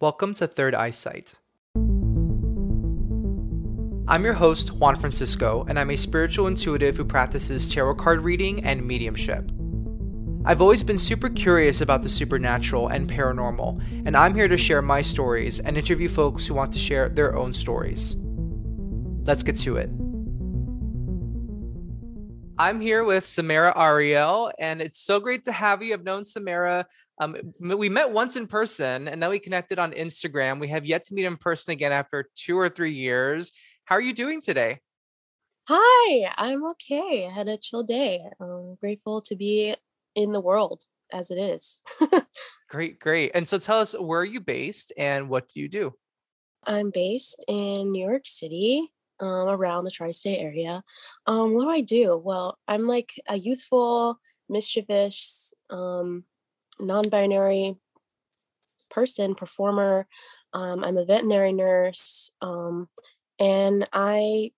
Welcome to Third Eyesight. I'm your host, Juan Francisco, and I'm a spiritual intuitive who practices tarot card reading and mediumship. I've always been super curious about the supernatural and paranormal, and I'm here to share my stories and interview folks who want to share their own stories. Let's get to it. I'm here with Samara Ariel, and it's so great to have you. I've known Samara. We met once in person, and then we connected on Instagram. We have yet to meet in person again after 2 or 3 years. How are you doing today? Hi, I'm okay. I had a chill day. I'm grateful to be in the world as it is. Great. And so tell us, where are you based and what do you do? I'm based in New York City, around the tri-state area. What do I do? Well, I'm like a youthful, mischievous, non-binary person, performer. I'm a veterinary nurse, and I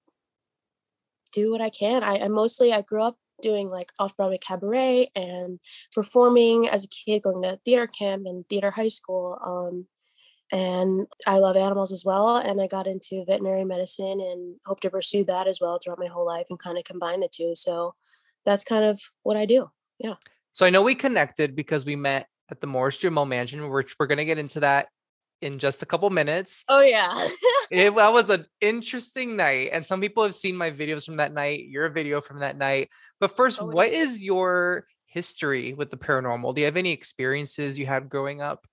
do what I can. I grew up doing like off-Broadway cabaret and performing as a kid, going to theater camp and theater high school. And I love animals as well. And I got into veterinary medicine and hope to pursue that as well throughout my whole life and kind of combine the two. So that's kind of what I do. Yeah. So I know we connected because we met at the Morris-Jumel Mansion, which we're going to get into that in just a couple minutes. Oh, yeah. That was an interesting night. And some people have seen my videos from that night, your video from that night. But first, what is your history with the paranormal? Do you have any experiences you had growing up?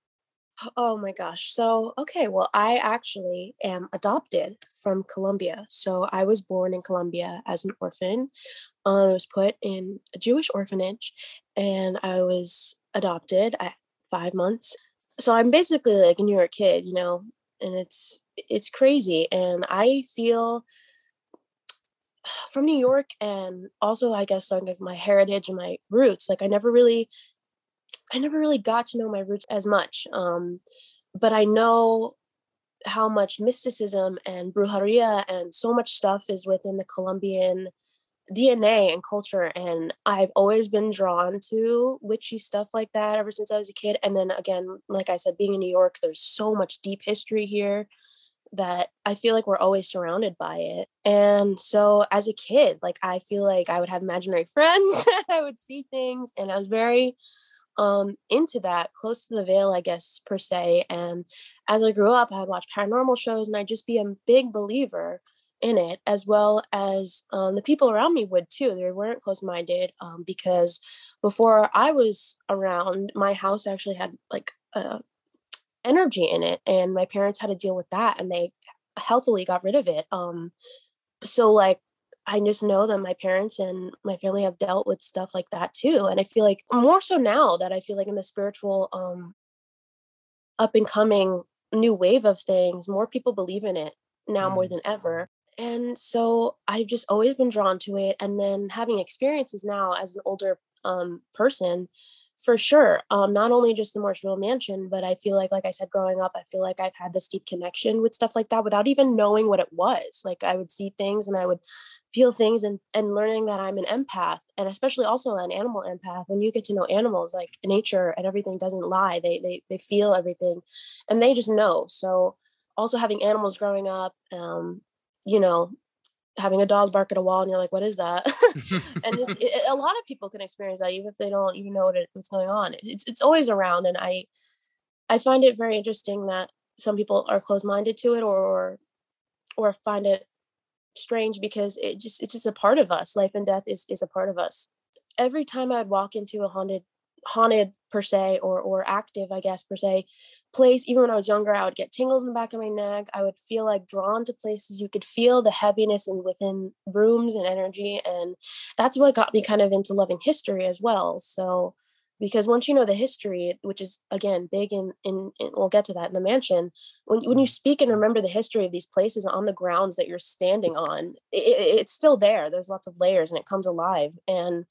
Oh my gosh. So, okay, well, I actually am adopted from Colombia. So I was born in Colombia as an orphan. I was put in a Jewish orphanage and I was adopted at 5 months. So I'm basically like a New York kid, and it's crazy. And I feel from New York, and also I guess like my heritage and my roots, like I never really got to know my roots as much. But I know how much mysticism and brujeria and so much stuff is within the Colombian DNA and culture. And I've always been drawn to witchy stuff like that ever since I was a kid. And then again, like I said, being in New York, there's so much deep history here that I feel like we're always surrounded by it. And so as a kid, like I feel like I would have imaginary friends, I would see things, and I was very into that, close to the veil, I guess, per se. And as I grew up, I'd watch paranormal shows and I'd just be a big believer in it, as well as the people around me would too. They weren't close-minded, because before I was around, my house actually had like energy in it, and my parents had to deal with that, and they healthily got rid of it. So like I just know that my parents and my family have dealt with stuff like that too. And I feel like more so now that I feel like in the spiritual up and coming new wave of things, more people believe in it now more than ever. And so I've just always been drawn to it. And then having experiences now as an older person, for sure. Not only just the Morris-Jumel Mansion, but I feel like I said, growing up, I feel like I've had this deep connection with stuff like that without even knowing what it was. Like I would see things and I would feel things, and learning that I'm an empath, and especially also an animal empath. When you get to know animals, like nature and everything doesn't lie. They feel everything and they just know. So also having animals growing up, you know, having a dog bark at a wall and you're like, what is that? And a lot of people can experience that even if they don't even know what's going on. It's always around. And I find it very interesting that some people are closed-minded to it, or find it strange, because it's just a part of us. Life and death is a part of us. Every time I'd walk into a haunted per se, or active, I guess, per se place, even when I was younger, I would get tingles in the back of my neck. I would feel like drawn to places. You could feel the heaviness and within rooms and energy. And that's what got me kind of into loving history as well. So because once you know the history, which is again big in we'll get to that in the mansion, when you speak and remember the history of these places on the grounds that you're standing on, it's still there. There's lots of layers and it comes alive. And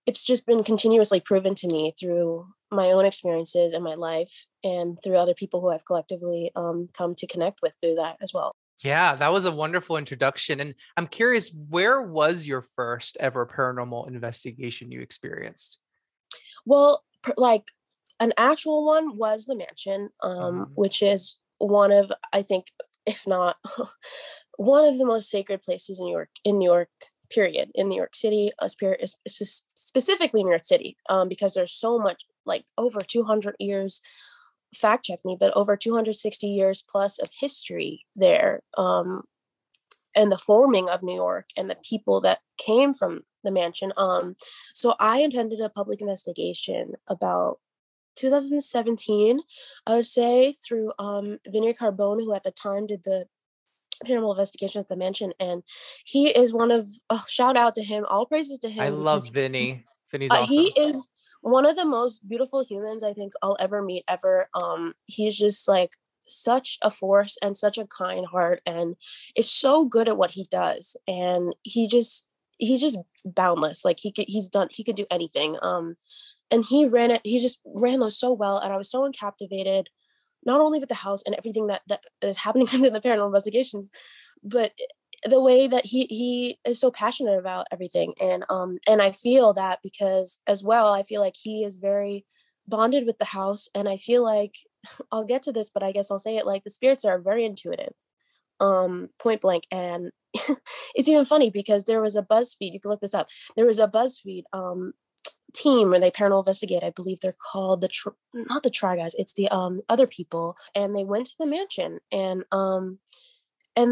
it's just been continuously proven to me through my own experiences in my life and through other people who I've collectively come to connect with through that as well. Yeah, that was a wonderful introduction. And I'm curious, where was your first ever paranormal investigation you experienced? Well, like an actual one was the mansion, Mhm. which is one of, I think, if not one of the most sacred places in New York, period, in New York City, specifically New York City, because there's so much, like over 200 years, fact check me, but over 260 years plus of history there, and the forming of New York and the people that came from the mansion. So I attended a public investigation about 2017, I would say, through Vinny Carbone, who at the time did the paranormal investigation at the mansion, and he is one of, shout out to him, all praises to I him, love because Vinny. Vinny's he awesome. is one of the most beautiful humans I think I'll ever meet ever. He's just like such a force and such a kind heart, and is so good at what he does, and he's just boundless. Like he could do anything. And he just ran those so well, and I was so captivated, not only with the house and everything that is happening in the paranormal investigations, but the way that he is so passionate about everything. And I feel that because as well, I feel like he is very bonded with the house, and I feel like I'll get to this, but I guess I'll say it, like the spirits are very intuitive, point blank. And it's even funny because there was a BuzzFeed, you can look this up, there was a BuzzFeed team where they paranormal investigate. I believe they're called not the Try Guys, it's the other people, and they went to the mansion, and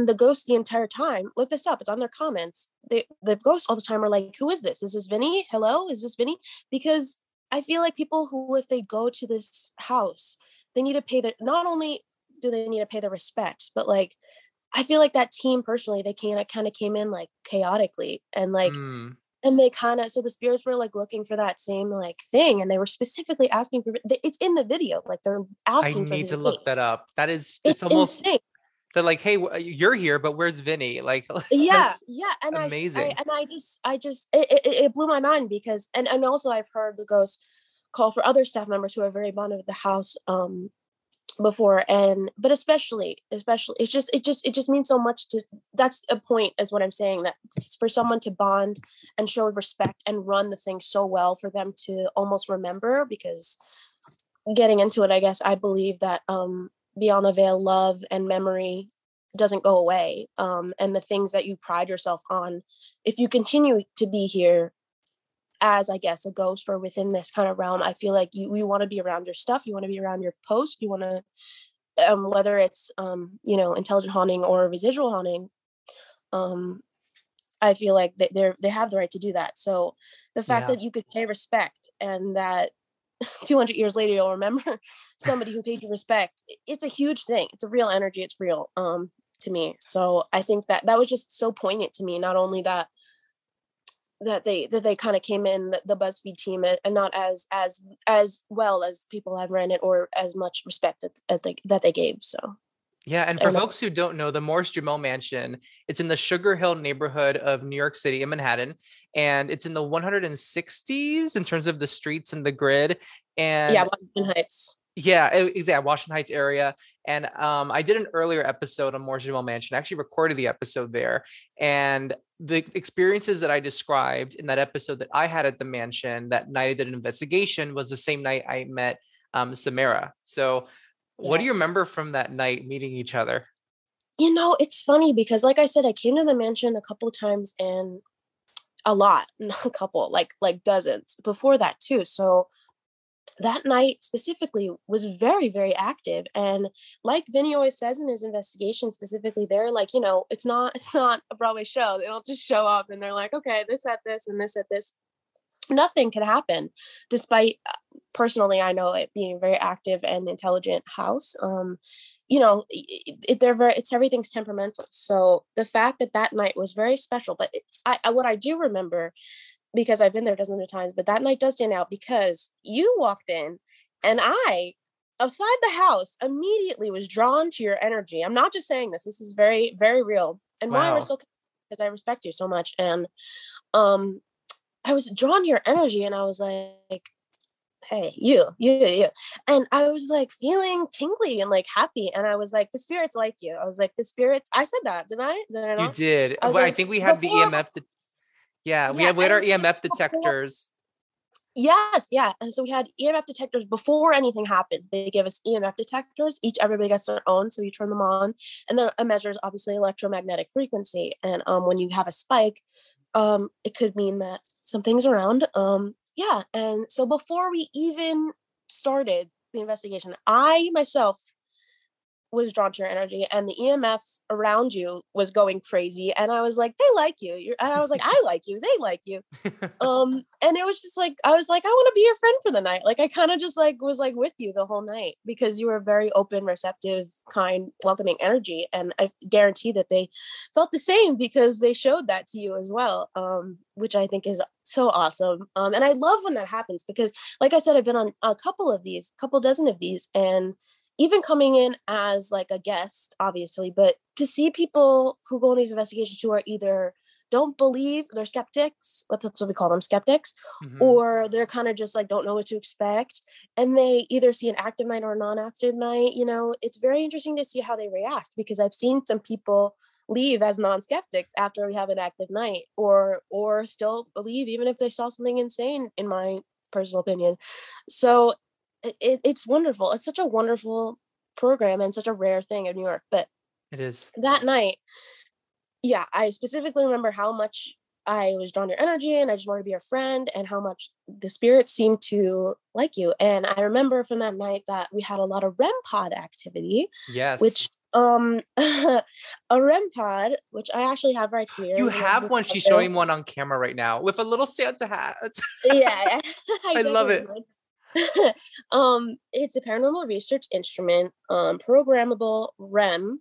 the ghosts the entire time, look this up, it's on their comments, the ghosts all the time are like, who is this? Is this Vinny? Hello, is this Vinny? Because I feel like people who, if they go to this house, they need to pay their, not only do they need to pay their respects, but like I feel like that team personally, they kind of came in like chaotically, and like, Mm. and they kind of, so the spirits were like looking for that same like thing, and they were specifically asking for, it's in the video, like they're I asking for need his to name. look that up. That is, it's It's almost, insane. they're like, hey, you're here, but where's Vinny? Like, Yeah, that's yeah. And amazing. I just it blew my mind because, and also I've heard the ghost call for other staff members who are very bonded with the house before, and but especially it just means so much to, that's a point, is what I'm saying, that for someone to bond and show respect and run the thing so well, for them to almost remember, because getting into it, I guess I believe that beyond the veil, love and memory doesn't go away, and the things that you pride yourself on, if you continue to be here as, I guess, a ghost or within this kind of realm, I feel like you want to be around your stuff, you want to be around your post, you want to, whether it's intelligent haunting or residual haunting, um I feel like they have the right to do that. So the fact Yeah. that you could pay respect, and that 200 years later you'll remember somebody who paid you respect, it's a huge thing, it's a real energy, it's real, to me. So I think that was just so poignant to me, not only that they kind of came in, the BuzzFeed team, and not as well as people have ran it, or as much respect that they gave. So Yeah, and I for don't know. folks who don't know, the Morris-Jumel Mansion, it's in the Sugar Hill neighborhood of New York City in Manhattan, and it's in the 160s in terms of the streets and the grid. Yeah, And Washington Heights. yeah, exactly, Washington Heights area. And I did an earlier episode on Moreshima Mansion. I actually recorded the episode there. And the experiences that I described in that episode that I had at the mansion that night I did an investigation was the same night I met Samara. So what do you Yes. remember from that night meeting each other? It's funny because, like I said, I came to the mansion a couple of times, and a lot, not a couple, like dozens before that too. So that night specifically was very, very active. And like Vinny always says in his investigation, specifically, they're like, it's not a Broadway show. They don't just show up and they're like, okay, this at this and this at this. Nothing can happen, despite personally, I know it being a very active and intelligent house. It's everything's temperamental. So the fact that night was very special, but what I do remember, because I've been there dozens of times, but that night does stand out because you walked in, and I, outside the house, immediately was drawn to your energy. I'm not just saying this. This is very, very real. And why we're Wow. so, because I respect you so much. And um, I was drawn to your energy, and I was like, hey, you. And I was like feeling tingly and like happy. And I was like, the spirits like you. I was like, the spirits, I said that, did I? Did I You not? did. I was Well, I like, think we had the before, EMF. Yeah, we yeah, had and our I said EMF before, detectors. Yes, yeah. And so we had EMF detectors before anything happened. They give us EMF detectors. Everybody gets their own. So you turn them on, and then it measures obviously electromagnetic frequency. And when you have a spike, it could mean that something's around. Yeah. And so before we even started the investigation, I myself was drawn to your energy, and the EMF around you was going crazy. And I was like, they like you. And I was like, I like you. They like you. And it was just like, I was like, I want to be your friend for the night. Like, I kind of just like was like with you the whole night because you were very open, receptive, kind, welcoming energy. And I guarantee that they felt the same because they showed that to you as well. Which I think is so awesome. And I love when that happens because, like I said, I've been on a couple dozen of these, and even coming in as like a guest, obviously, but to see people who go on these investigations who are either don't believe, they're skeptics, that's what we call them, skeptics, or they're kind of just like don't know what to expect, and they either see an active night or a non-active night, it's very interesting to see how they react, because I've seen some people leave as non-skeptics after we have an active night, or still believe even if they saw something insane, in my personal opinion. So it's wonderful. It's such a wonderful program and such a rare thing in New York. But It is. that night, yeah, I specifically remember how much I was drawn to your energy, and I just wanted to be your friend, and how much the spirits seemed to like you. And I remember from that night that we had a lot of REM pod activity. Yes. Which a REM pod, which I actually have right here. You have one. She's showing one on camera right now with a little Santa hat. Yeah, I love it. It's a paranormal research instrument, programmable REM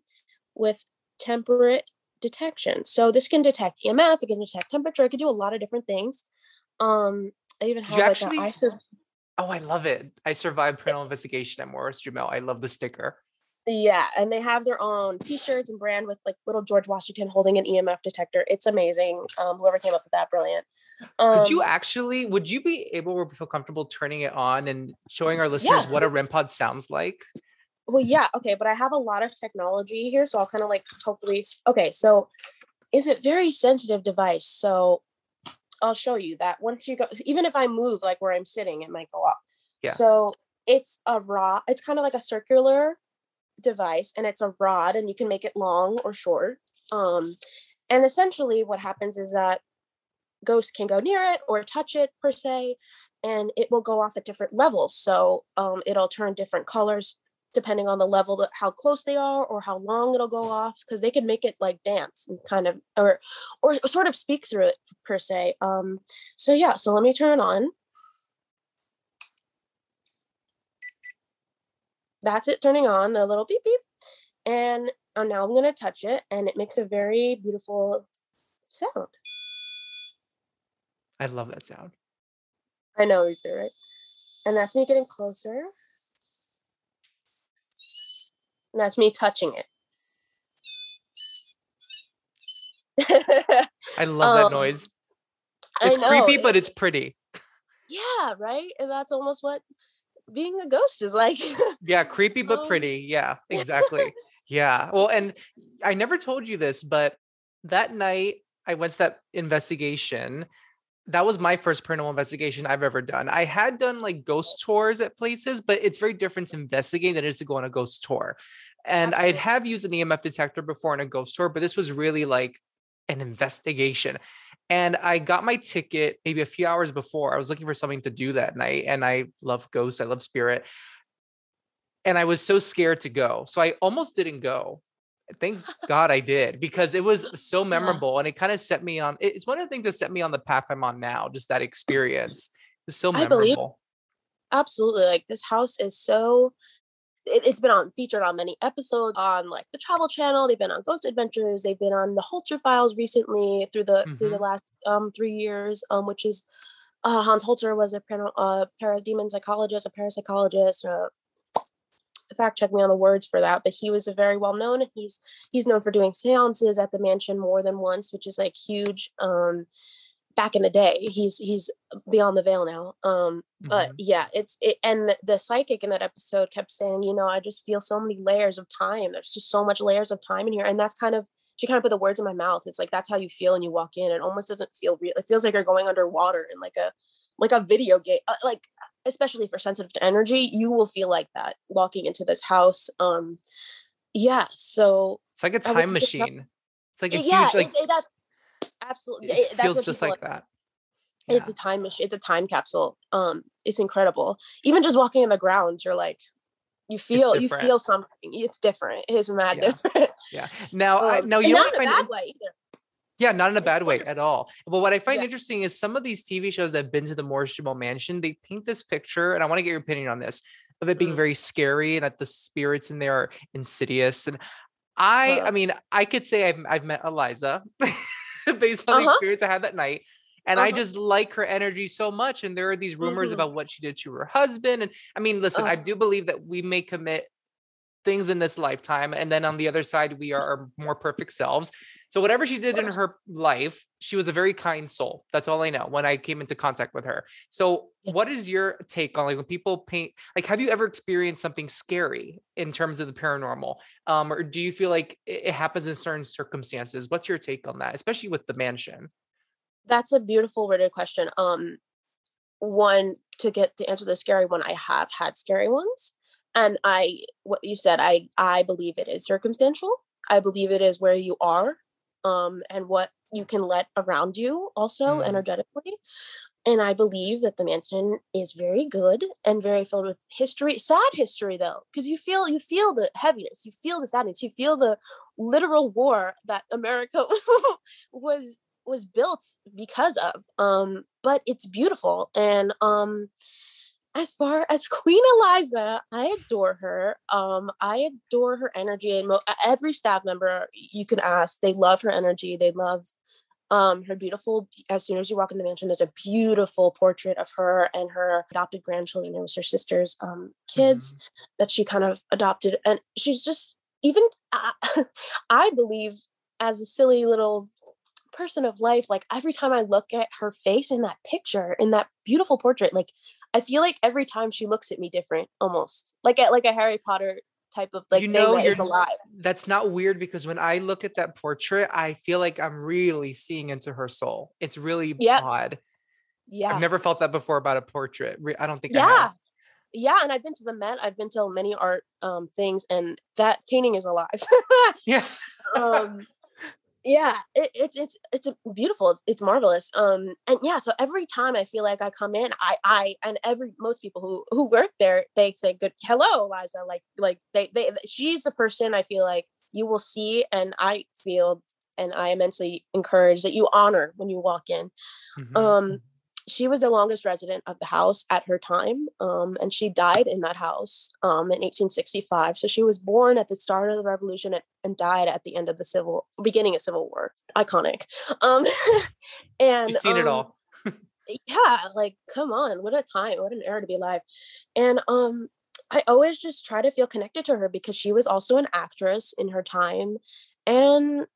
with temperate detection. So this can detect EMF, it can detect temperature, it can do a lot of different things. I even have oh, I love it. I survived paranormal investigation at Morris-Jumel. I love the sticker. Yeah, and they have their own t-shirts and brand with like little George Washington holding an EMF detector. It's amazing. Whoever came up with that, brilliant. Would you be able to feel comfortable turning it on and showing our listeners what a REM pod sounds like? Well, yeah, okay, but I have a lot of technology here, so I'll kind of like hopefully. Okay, so it's a very sensitive device. So I'll show you that once you go, even if I move like where I'm sitting, it might go off. Yeah. So it's a rod. It's kind of like a circular device, and it's a rod, and you can make it long or short. And essentially what happens is that ghosts can go near it or touch it per se, and it will go off at different levels. So it'll turn different colors depending on the level, how close they are, or how long it'll go off, because they can make it like dance and kind of or sort of speak through it per se. So yeah, so let me turn it on. That's it turning on, the little beep beep. And now I'm going to touch it, and it makes a very beautiful sound. I love that sound. I know, you do, right? And that's me getting closer. And that's me touching it. I love that noise. It's creepy, but it's pretty. Yeah, right? And that's almost what being a ghost is like. Yeah, creepy but pretty. Yeah, exactly. Yeah. Well, and I never told you this, but that night I went to that investigation. That was my first paranormal investigation I've ever done. I had done like ghost tours at places, but it's very different to investigate than it is to go on a ghost tour. And I'd have used an EMF detector before on a ghost tour, but this was really like an investigation. And I got my ticket maybe a few hours before. I was looking for something to do that night. And I love ghosts. I love spirit. And I was so scared to go. So I almost didn't go. Thank God I did, because it was so memorable, and it kind of set me on. It's one of the things that set me on the path I'm on now. Just that experience was so memorable. Absolutely. Like, this house is so, it's been featured on many episodes on like the Travel Channel. They've been on Ghost Adventures. They've been on the Holter Files recently through the last 3 years, which is Hans Holter was a parademon psychologist, a parapsychologist. Fact check me on the words for that, but he was a very well known. He's known for doing seances at the mansion more than once, which is like huge. Back in the day, he's beyond the veil now. But yeah, and the psychic in that episode kept saying, I just feel so many layers of time. There's just so much layers of time in here, and that's she kind of put the words in my mouth. It's like, that's how you feel, and you walk in. It almost doesn't feel real. It feels like you're going underwater in like like a video game, like especially for sensitive to energy, you will feel like that walking into this house. Yeah, so It's like a I was time machine. It's like a yeah, huge, like, that absolutely, it that's feels what just people like like. that. It's Yeah. a time machine. It's a time capsule. It's incredible. Even just walking in the grounds, you're like, It's you different. feel something. It's different. It is mad Yeah. different. Yeah. Now, you And know what not I in a find bad way either. Yeah, not in a It's bad way wonderful. at all. But what I find Yeah. interesting is some of these TV shows that have been to the Morris-Jumel Mansion, they paint this picture, and I want to get your opinion on this, of it being Mm. very scary and that the spirits in there are insidious. And I Uh, mean, I could say I've met Eliza based on the uh-huh. experience I had that night. And I Uh-huh. just like her energy so much. And there are these rumors Mm-hmm. about what she did to her husband. And I mean, listen, I do believe that we may commit things in this lifetime, and then on the other side we are our more perfect selves. So whatever she did in her life, she was a very kind soul. That's all I know when I came into contact with her. So Yeah. what is your take on, like, when people paint, like, have you ever experienced something scary in terms of the paranormal, or do you feel like it happens in certain circumstances? What's your take on that, especially with the mansion? That's a beautiful worded question. One, to get the answer to the scary one, I have had scary ones. And what you said, I believe it is circumstantial. I believe it is where you are, and what you can let around you also Mm. energetically. And I believe that the mansion is very good and very filled with history, sad history though, because you feel the heaviness, you feel the sadness, you feel the literal war that America was built because of. But it's beautiful. And as far as Queen Eliza, I adore her. I adore her energy, and every staff member you can ask, they love her energy. They love her beautiful, as soon as you walk in the mansion, there's a beautiful portrait of her and her adopted grandchildren. It was her sister's kids Mhm. that she kind of adopted. And she's just, even, I believe, as a silly little person of life, like every time I look at her face in that picture, in that beautiful portrait, like I feel like every time she looks at me different, almost like a Harry Potter type of You like thing know, that you're is alive. that's not weird, because when I look at that portrait, I feel like I'm really seeing into her soul. It's really Yeah. odd. I've Yeah. never felt that before about a portrait. I don't think I have. Yeah. Yeah, and I've been to the Met. I've been to many art things, and that painting is alive. Yeah. um, yeah, it's a beautiful. It's marvelous. And yeah, so every time I feel like I come in, I and every most people who work there, they say good hello, Liza. Like they she's a person I feel like you will see, and I feel, and I immensely encourage that you honor when you walk in. Mhm. Um, she was the longest resident of the house at her time, and she died in that house in 1865. So she was born at the start of the revolution, and died at the end of the beginning of Civil War. Iconic. Um, You've and seen it all. yeah, like come on, what a time, what an era to be alive. And I always just try to feel connected to her because she was also an actress in her time. And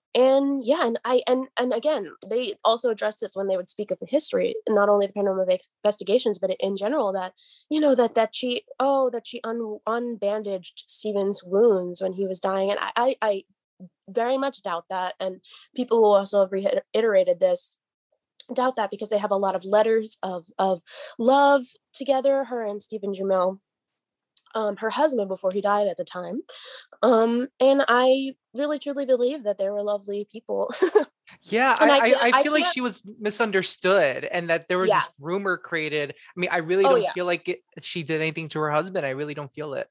yeah, and again, they also addressed this when they would speak of the history, not only the paranormal investigations, but in general, that that she unbandaged Stephen's wounds when he was dying. And I very much doubt that. And people who also have reiterated this doubt that, because they have a lot of letters of love together, her and Stephen Jumel, her husband, before he died at the time. And I really truly believe that they were lovely people. Yeah, And I I feel like can't, she was misunderstood, and that there was yeah. this rumor created. I mean, I really Oh don't yeah. feel like she did anything to her husband. I really don't feel it.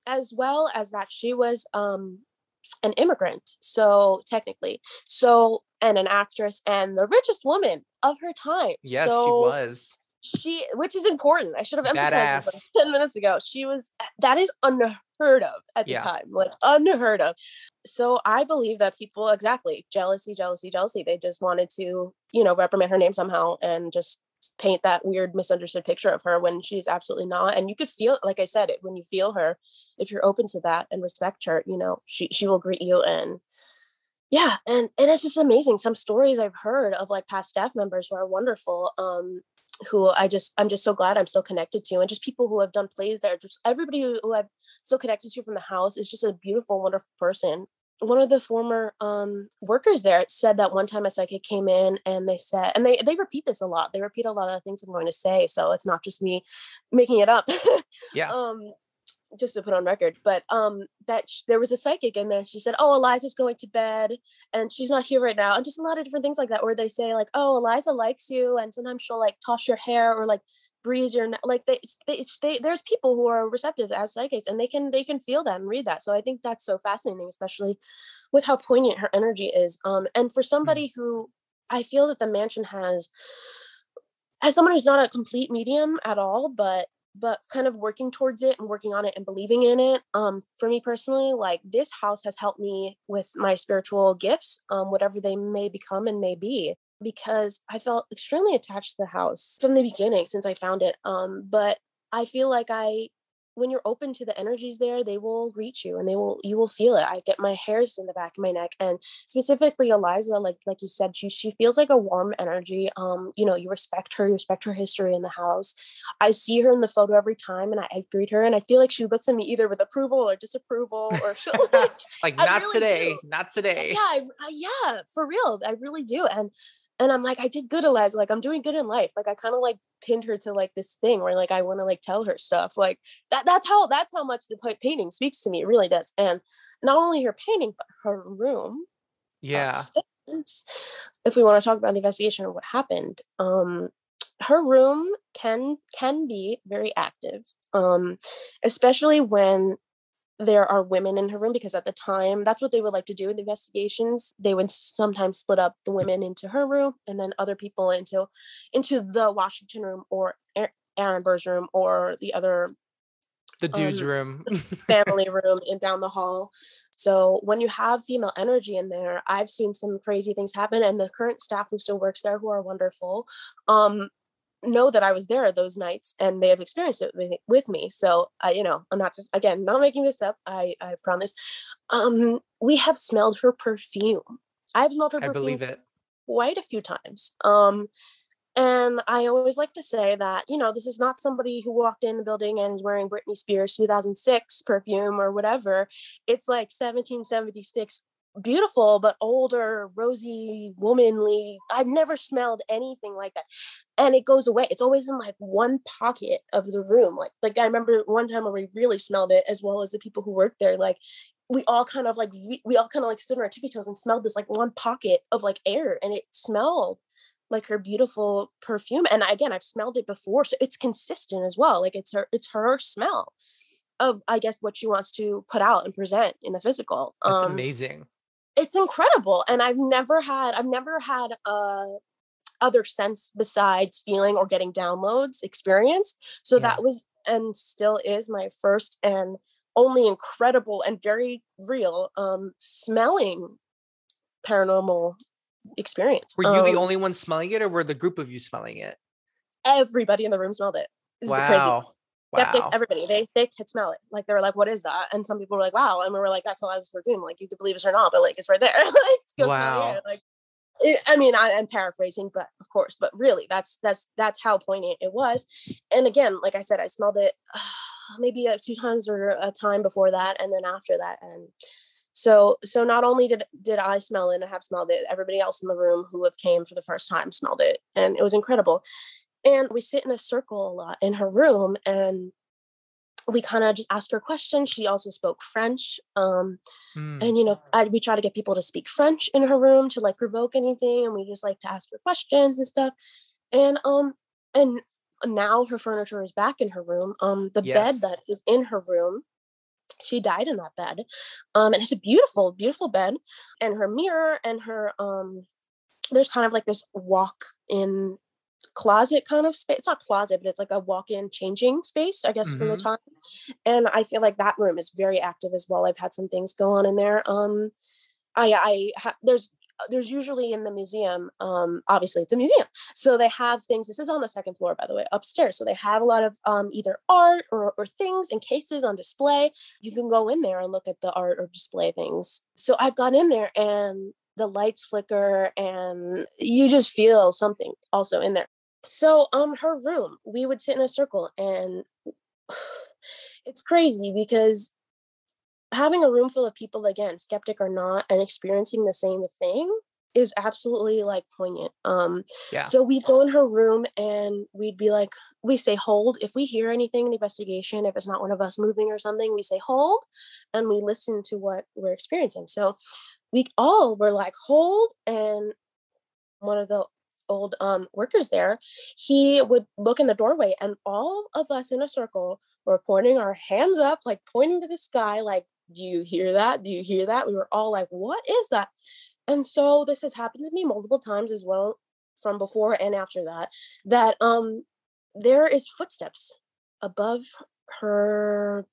As well as that she was an immigrant, so technically, so, and an actress and the richest woman of her time. Yes, she So was which is important. I should have emphasized this like badass. 10 minutes ago. That is unheard of at the Yeah. time, like unheard of. So I believe that people, exactly, jealousy, jealousy, jealousy. They just wanted to, reprimand her name somehow and just paint that weird misunderstood picture of her when she's absolutely not. And you could feel, like I said, when you feel her, if you're open to that and respect her, she will greet you. And yeah, and it's just amazing. Some stories I've heard of like past staff members who are wonderful, who I'm just so glad I'm still connected to, and just people who have done plays there. Just everybody who I'm still connected to from the house is just a beautiful, wonderful person. one of the former workers there said that one time a psychic came in and they said, and they repeat this a lot. They repeat a lot of the things I'm going to say. So it's not just me making it up. Yeah. Just to put on record, but there was a psychic in there. She said, "Oh, Eliza's going to bed and she's not here right now," and just a lot of different things like that. Or they say like, "Oh, Eliza likes you," and sometimes she'll like toss your hair or like breeze your like they there's people who are receptive as psychics and they can feel that and read that. So I think that's so fascinating, especially with how poignant her energy is. And for somebody who I feel that the mansion has, as someone who's not a complete medium at all, but kind of working towards it and working on it and believing in it. For me personally, like this house has helped me with my spiritual gifts, whatever they may become and may be, because I felt extremely attached to the house from the beginning since I found it. But I feel like when you're open to the energies there, they will reach you and you will feel it. I get my hairs in the back of my neck, and specifically Eliza, like you said, she feels like a warm energy. You respect her history in the house. I see her in the photo every time and I greet her and I feel like she looks at me either with approval or disapproval, or she'll like I not really today, do. not today. Yeah, yeah, for real. I really do. And I'm like, I did good, Eliza. Like, I'm doing good in life. Like, I kind of like pinned her to like this thing where like I want to like tell her stuff. Like that's how much the painting speaks to me. It really does. And not only her painting, but her room Yeah. upstairs. If we want to talk about the investigation of what happened, her room can be very active, especially when there are women in her room, because at the time that's what they would like to do in the investigations. They would sometimes split up the women into her room and then other people into the Washington room or Aaron Burr's room or the other The dude's room. family room and down the hall. So when you have female energy in there, I've seen some crazy things happen, and the current staff who still works there, who are wonderful, know that I was there those nights and they have experienced it with me. So I'm not just, again, not making this up. I promise. We have smelled her perfume. I've smelled her I perfume believe it. quite a few times. And I always like to say that, this is not somebody who walked in the building and is wearing Britney Spears 2006 perfume or whatever. It's like 1776 beautiful but older, rosy, womanly. I've never smelled anything like that, and it goes away. It's always in like one pocket of the room. Like I remember one time where we really smelled it, as well as the people who worked there. Like we all kind of like stood on our tippy toes and smelled this like one pocket of like air, and it smelled like her beautiful perfume. And again, I've smelled it before, so it's consistent as well. Like it's her smell of, I guess, what she wants to put out and present in the physical. That's amazing. It's incredible. And I've never had other sense besides feeling or getting downloads experience. So that was and still is my first and only incredible and very real smelling paranormal experience. Were you the only one smelling it, or were the group of you smelling it? Everybody in the room smelled it. This is the crazy. Skeptics, everybody, they could smell it. Like they were like, "What is that?" And some people were like, "Wow," and we were like, "That's Eliza's perfume. Like you could believe us or not, but like it's right there. Like go smell it." Like, I mean, I'm paraphrasing, but of course, but really, that's how poignant it was. And again, like I said, I smelled it maybe 2 times or a time before that, and then after that, and so not only did I smell it and have smelled it, everybody else in the room who have came for the first time smelled it, and it was incredible. And we sit in a circle a lot in her room, and we kind of just ask her questions. She also spoke French. And, we try to get people to speak French in her room to like provoke anything. And we just like to ask her questions and stuff. And now her furniture is back in her room. The bed that is in her room, she died in that bed. And it's a beautiful, beautiful bed, and her mirror and her, there's kind of like this walk-in closet kind of space. It's not closet, but it's like a walk-in changing space, I guess, for the time. And I feel like that room is very active as well. I've had some things go on in there. There's usually in the museum, obviously it's a museum, so they have things. This is on the second floor, by the way, upstairs. So they have a lot of either art or things and cases on display. You can go in there and look at the art or display things. So I've gone in there and the lights flicker and you just feel something also in there. So her room, we would sit in a circle, and it's crazy because having a room full of people, again, skeptic or not, and experiencing the same thing is absolutely like poignant. Yeah. So we'd go in her room and we'd be like, we say hold. If we hear anything in the investigation, if it's not one of us moving or something, we say hold and we listen to what we're experiencing. So we all were like, hold. And one of the old workers there, he would look in the doorway and all of us in a circle were pointing our hands up, like pointing to the sky, like, do you hear that? Do you hear that? We were all like, what is that? And so this has happened to me multiple times as well, from before and after that, that there is footsteps above her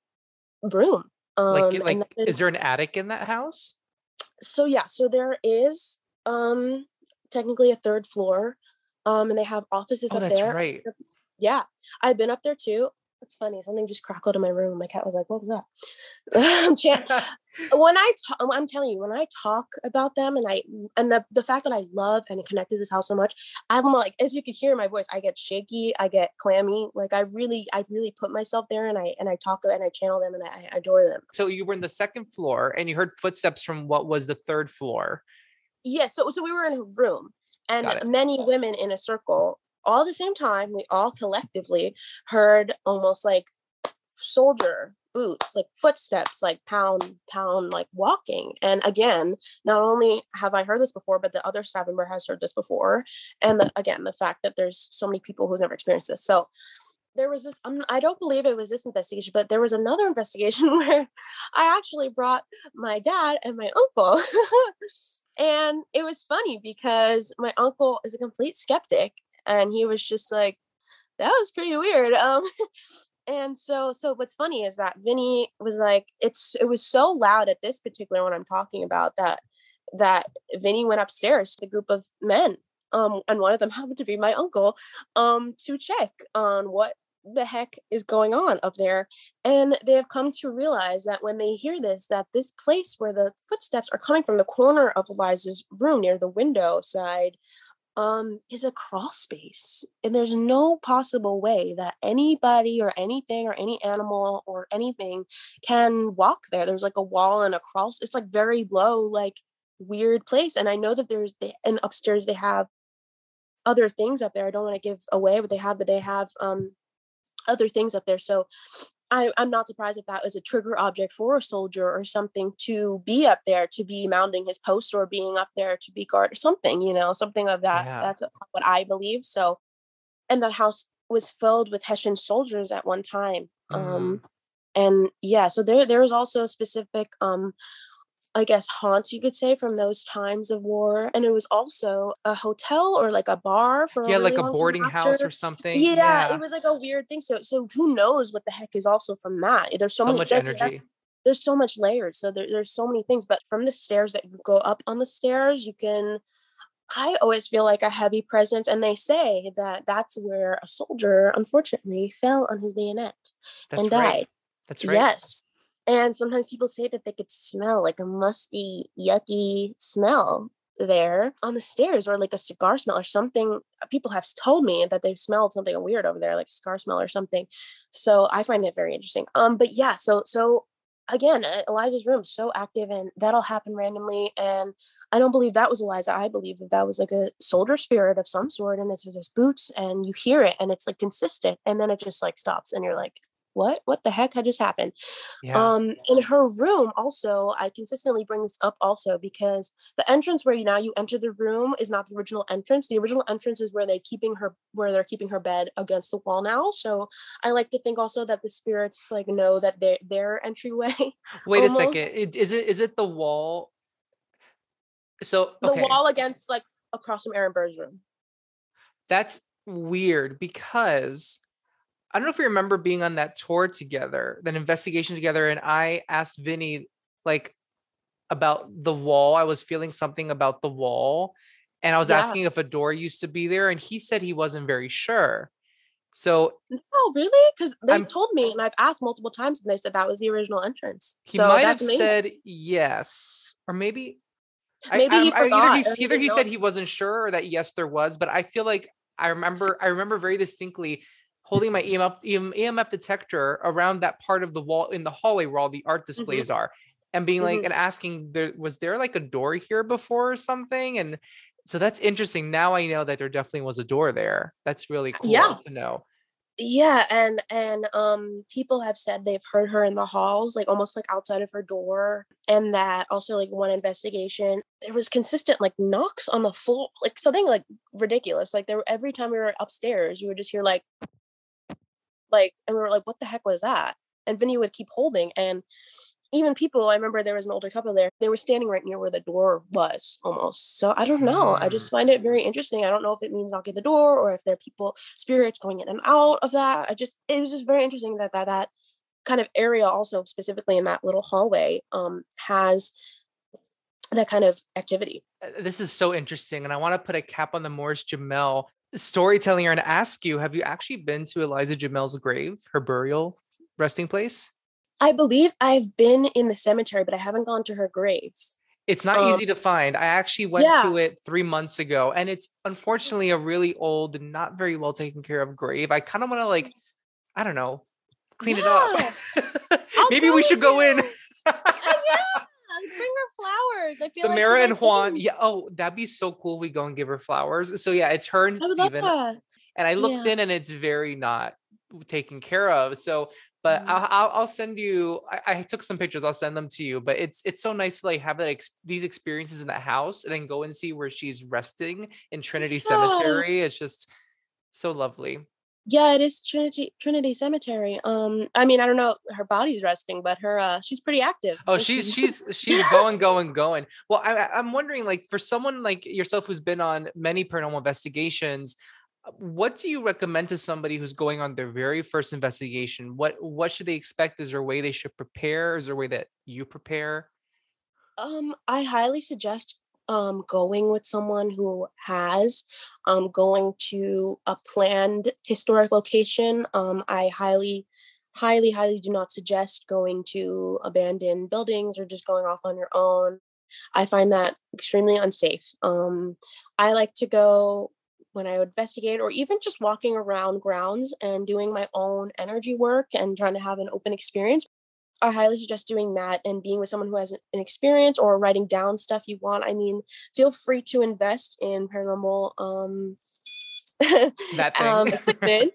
room. And that Is there an attic in that house? so yeah, so there is technically a third floor. And they have offices up That's there. right. Yeah. I've been up there too. It's funny. Something just crackled in my room. My cat was like, what was that? I'm telling you, when I talk about them and the fact that I love and connect to this house so much, I'm like, as you can hear in my voice, I get shaky, I get clammy. Like I really put myself there and I talk and I channel them and I adore them. So you were in the second floor and you heard footsteps from what was the third floor. Yes. So we were in a room and Got it. many women in a circle all at the same time. We all collectively heard almost like soldier boots, like footsteps, like pound, like walking. And again, not only have I heard this before, but the other staff member has heard this before. And the fact that there's so many people who've never experienced this. So there was this, I don't believe it was this investigation, but there was another investigation where I actually brought my dad and my uncle. And it was funny because my uncle is a complete skeptic and he was just like, that was pretty weird. And so what's funny is that Vinny was like, it was so loud at this particular one I'm talking about that Vinny went upstairs to the group of men. And one of them happened to be my uncle, to check on what the heck is going on up there. And they have come to realize that when they hear this, that this place where the footsteps are coming from, the corner of Eliza's room near the window side, is a crawl space. And there's no possible way that anybody or anything or any animal or anything can walk there. There's like a wall and a crawl. It's like very low, like weird place. And I know that and upstairs they have other things up there. I don't want to give away what they have, but they have other things up there. So I'm not surprised if that was a trigger object for a soldier or something to be up there, to be mounting his post or being up there to be guard or something, something of that. Yeah. That's what I believe. So, and that house was filled with Hessian soldiers at one time. And yeah, so there was also specific, I guess, haunts, you could say, from those times of war. And it was also a hotel or like a bar for a really like a long boarding time house after. or something. Yeah, it was like a weird thing. So who knows what the heck is also from that? There's so much energy. There's so much layers. So there's so many things. But from the stairs that you go up on the stairs, I always feel like a heavy presence. And they say that that's where a soldier, unfortunately, fell on his bayonet and died. That's right. Yes. And sometimes people say that they could smell like a musty, yucky smell there on the stairs, or like a cigar smell or something. People have told me that they've smelled something weird over there, like a cigar smell or something. So I find that very interesting. But yeah, so again, Eliza's room is so active and that'll happen randomly. And I don't believe that was Eliza. I believe that was like a soldier spirit of some sort. And it's just boots and you hear it and it's like consistent. And then it just like stops and you're like, what the heck had just happened? Yeah. In her room also, I consistently bring this up also because the entrance where you enter the room is not the original entrance. The original entrance is where they're keeping her bed against the wall now. So I like to think also that the spirits like know that their entryway. Wait a second. Is it the wall? So okay. The wall against like across from Aaron Burr's room. That's weird because I don't know if you remember being on that tour together, that investigation together, and I asked Vinny like about the wall. I was feeling something about the wall, and I was asking if a door used to be there, and he said he wasn't very sure. So, oh, really? Because they told me, and I've asked multiple times, and they said that was the original entrance. He might have said yes, or maybe he forgot. Either he said he wasn't sure, or that yes, there was. But I feel like I remember very distinctly holding my EMF detector around that part of the wall in the hallway where all the art displays are. and being like, Mhm. and asking, was there like a door here before or something? And so that's interesting. Now I know that there definitely was a door there. That's really Yeah. cool to know. Yeah, and people have said they've heard her in the halls, like almost like outside of her door, and that also like one investigation, there was consistent like knocks on the floor, like something like ridiculous. Like there every time we were upstairs, we would just hear like, and we were like, what the heck was that? And Vinny would keep holding, and even people, I remember there was an older couple there, they were standing right near where the door was almost. So I don't know. I Mm. just find it very interesting. I don't know if it means knocking the door or if there are people, spirits going in and out of that. It was just very interesting that kind of area also specifically in that little hallway has that kind of activity. This is so interesting. And I want to put a cap on the Morris-Jumel storytelling here and ask you, have you actually been to Eliza Jamel's grave, her burial resting place? I believe I've been in the cemetery, but I haven't gone to her grave. It's not Um, easy to find. I actually went yeah. to it 3 months ago, and it's unfortunately a really old and not very well taken care of grave. I kind of want to like, I don't know, clean it up. Yeah. I'll Maybe go we with should go in. you. Yeah, bring her flowers. I feel like she Samara and likes Juan. Yeah. things. Oh, that'd be so cool. We go and give her flowers. So yeah, it's her and I would love Steven. that. And I looked Yeah. in and it's very not taken care of. So, but Mhm. I'll send you, I took some pictures. I'll send them to you, but it's so nice to like have that, these experiences in that house and then go and see where she's resting in Trinity Yeah. Cemetery. It's just so lovely. Yeah, it is Trinity Cemetery. I mean, I don't know her body's resting, but her she's pretty active. Oh, She's she's going, going, going. Well, I'm wondering, like, for someone like yourself who's been on many paranormal investigations, what do you recommend to somebody who's going on their very first investigation? What should they expect? Is there a way they should prepare? Is there a way that you prepare? I highly suggest going with someone who has going to a planned historic location. I highly do not suggest going to abandoned buildings or just going off on your own. I find that extremely unsafe. I like to go when I would investigate or even just walking around grounds and doing my own energy work and trying to have an open experience. I highly suggest doing that and being with someone who has an experience or writing down stuff you want. I mean, feel free to invest in paranormal That thing. equipment,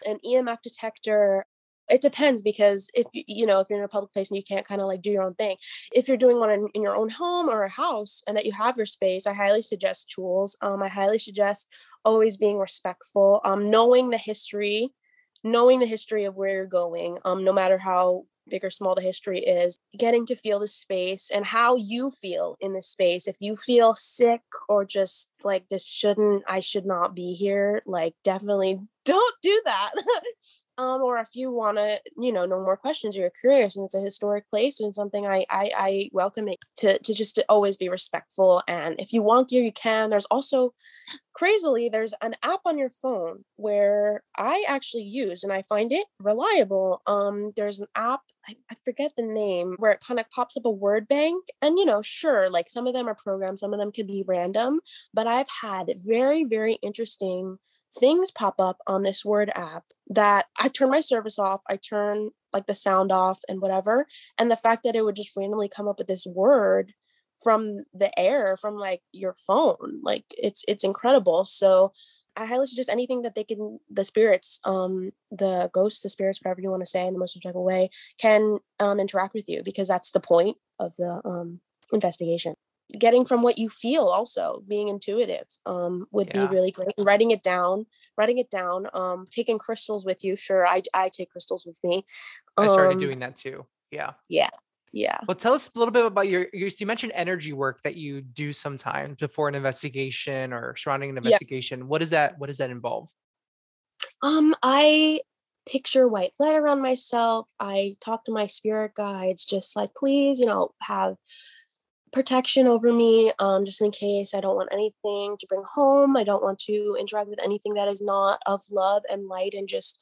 an EMF detector. It depends because if if you're in a public place and you can't kind of like do your own thing, if you're doing one in your own home or a house and that you have your space, I highly suggest tools. I highly suggest always being respectful, knowing the history of where you're going, no matter how big or small the history is, getting to feel the space and how you feel in the space. If you feel sick or just like I should not be here, like definitely don't do that. Or if you want to, know more questions, or you're curious, and it's a historic place and something I welcome it to just to always be respectful. And if you want gear, you can. There's also crazily, there's an app on your phone where I actually use and I find it reliable. There's an app, I forget the name, where it kind of pops up a word bank. And sure, like some of them are programmed, some of them could be random, but I've had very, very interesting things pop up on this word app that I turn my service off, I turn like the sound off and whatever. And the fact that it would just randomly come up with this word from the air, from like your phone, like it's incredible. So I highly suggest anything that the spirits, the ghosts, the spirits, whatever you want to say in the most objective way, can interact with you, because that's the point of the investigation. Getting from what you feel, also being intuitive, would be Yeah, really great. And writing it down, taking crystals with you. Sure, I take crystals with me. I started Um, doing that too. Yeah. yeah, yeah, Well, tell us a little bit about you mentioned energy work that you do sometimes before an investigation or surrounding an yeah. investigation. What does that involve? I picture white light around myself. I talk to my spirit guides, just like, please, have protection over me, just in case. I don't want anything to bring home. I don't want to interact with anything that is not of love and light, and just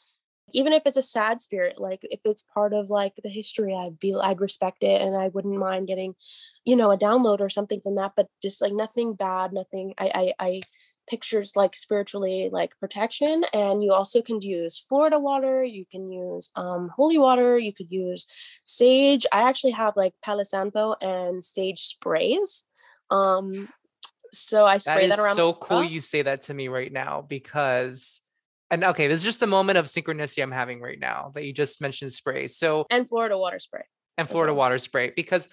even if it's a sad spirit, like if it's part of like the history, I'd respect it, and I wouldn't mind getting, a download or something from that. But just like nothing bad, nothing. I pictures like spiritually like protection. And you also can use Florida water, you can use holy water, you could use sage. I actually have like Palo Santo and sage sprays. So I That spray is that around my so cool aura. you say that to me right now because, and okay, this is just a moment of synchronicity I'm having right now that you just mentioned spray. So, And Florida water spray and as Florida well. water spray, because